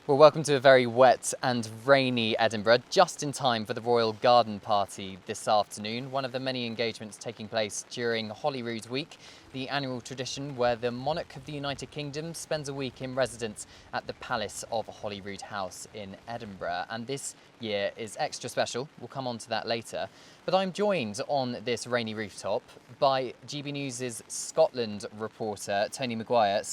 Well, welcome to a very wet and rainy Edinburgh, just in time for the Royal Garden Party this afternoon, one of the many engagements taking place during Holyrood week, the annual tradition where the monarch of the United Kingdom spends a week in residence at the Palace of Holyrood House in Edinburgh. And this year is extra special, we'll come on to that later. But I'm joined on this rainy rooftop by GB News' Scotland reporter, Tony McGuire.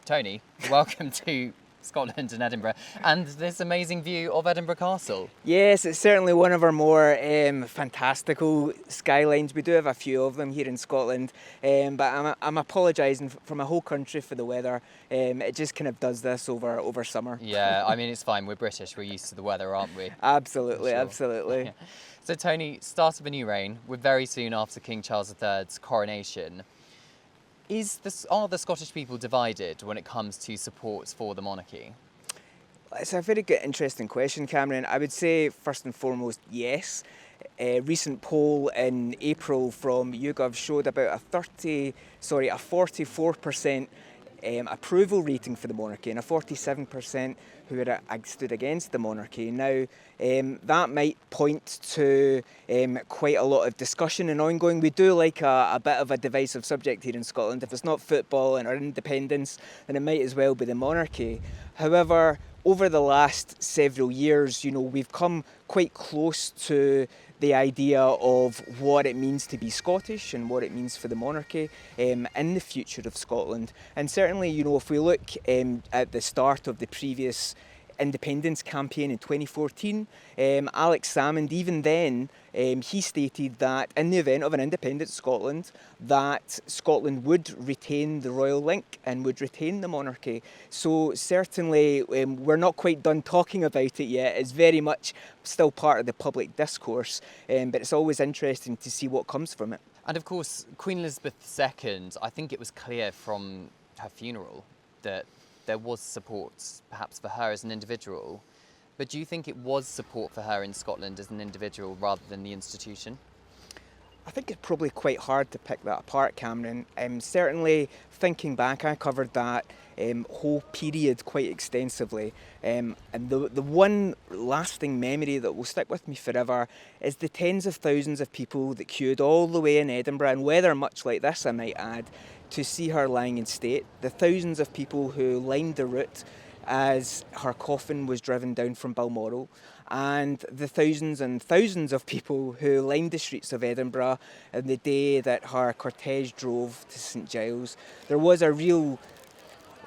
Tony, welcome to Scotland and Edinburgh, and this amazing view of Edinburgh Castle. Yes, it's certainly one of our more fantastical skylines. We do have a few of them here in Scotland, but I'm apologising from a whole country for the weather. It just kind of does this over summer. Yeah, I mean, it's fine. We're British. We're used to the weather, aren't we? Absolutely, Sure. absolutely. Yeah. So, Tony, start of a new reign. We're very soon after King Charles III's coronation. Are the Scottish people divided when it comes to support for the monarchy? It's a very good, interesting question, Cameron. I would say, first and foremost, yes. A recent poll in April from YouGov showed about a 44% approval rating for the monarchy and a 47% who stood against the monarchy. Now, that might point to quite a lot of discussion and ongoing. We do like a bit of a divisive subject here in Scotland. If it's not football and our independence, then it might as well be the monarchy. However, over the last several years, we've come quite close to the idea of what it means to be Scottish and what it means for the monarchy in the future of Scotland. And certainly, if we look at the start of the previous independence campaign in 2014, Alex Salmond, even then, he stated that in the event of an independent Scotland, that Scotland would retain the royal link and would retain the monarchy. So certainly we're not quite done talking about it yet. It's very much still part of the public discourse, but it's always interesting to see what comes from it. And of course, Queen Elizabeth II, I think it was clear from her funeral that there was support perhaps for her as an individual. But do you think it was support for her in Scotland as an individual rather than the institution? I think it's probably quite hard to pick that apart, Cameron. Certainly, thinking back, I covered that whole period quite extensively. And the one lasting memory that will stick with me forever is the tens of thousands of people that queued all the way in Edinburgh, and weather much like this, I might add, to see her lying in state. The thousands of people who lined the route as her coffin was driven down from Balmoral, and the thousands and thousands of people who lined the streets of Edinburgh on the day that her cortege drove to St Giles. There was a real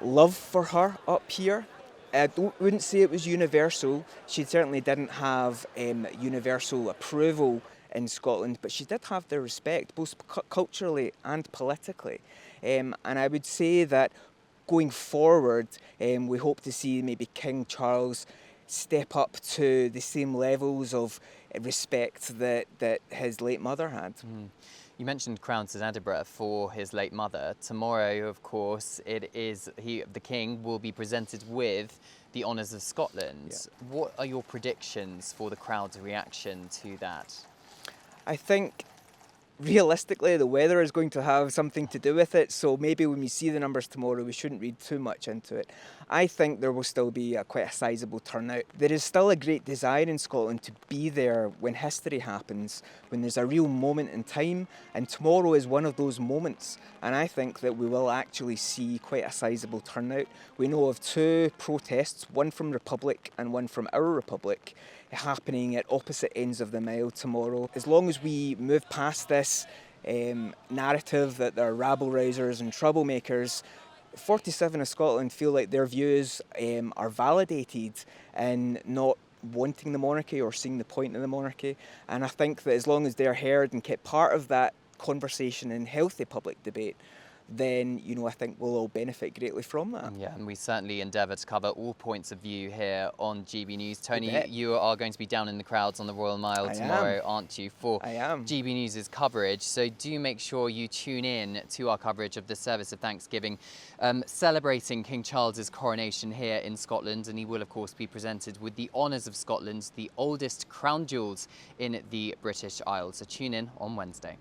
love for her up here. I wouldn't say it was universal. She certainly didn't have universal approval in Scotland, but she did have their respect, both culturally and politically. And I would say that going forward, we hope to see maybe King Charles step up to the same levels of respect that his late mother had. You mentioned crowns in Edinburgh for his late mother. Tomorrow, of course, the King will be presented with the Honours of Scotland. Yeah. What are your predictions for the crowd's reaction to that? I think realistically the weather is going to have something to do with it, so maybe when we see the numbers tomorrow we shouldn't read too much into it. I think there will still be quite a sizable turnout. There is still a great desire in Scotland to be there when history happens, when there's a real moment in time, and tomorrow is one of those moments, and I think that we will actually see quite a sizable turnout. We know of two protests, one from Republic and one from our Republic, happening at opposite ends of the mile tomorrow. As long as we move past this narrative that they're rabble-rousers and troublemakers, 47 of Scotland feel like their views are validated in not wanting the monarchy or seeing the point in the monarchy. And I think that as long as they're heard and kept part of that conversation in healthy public debate, then I think we'll all benefit greatly from that. Yeah, and we certainly endeavour to cover all points of view here on GB News. Tony, you are going to be down in the crowds on the Royal Mile tomorrow, aren't you, for GB News' coverage. So do make sure you tune in to our coverage of the service of Thanksgiving, celebrating King Charles's coronation here in Scotland, and he will of course be presented with the Honours of Scotland, the oldest crown jewels in the British Isles. So tune in on Wednesday.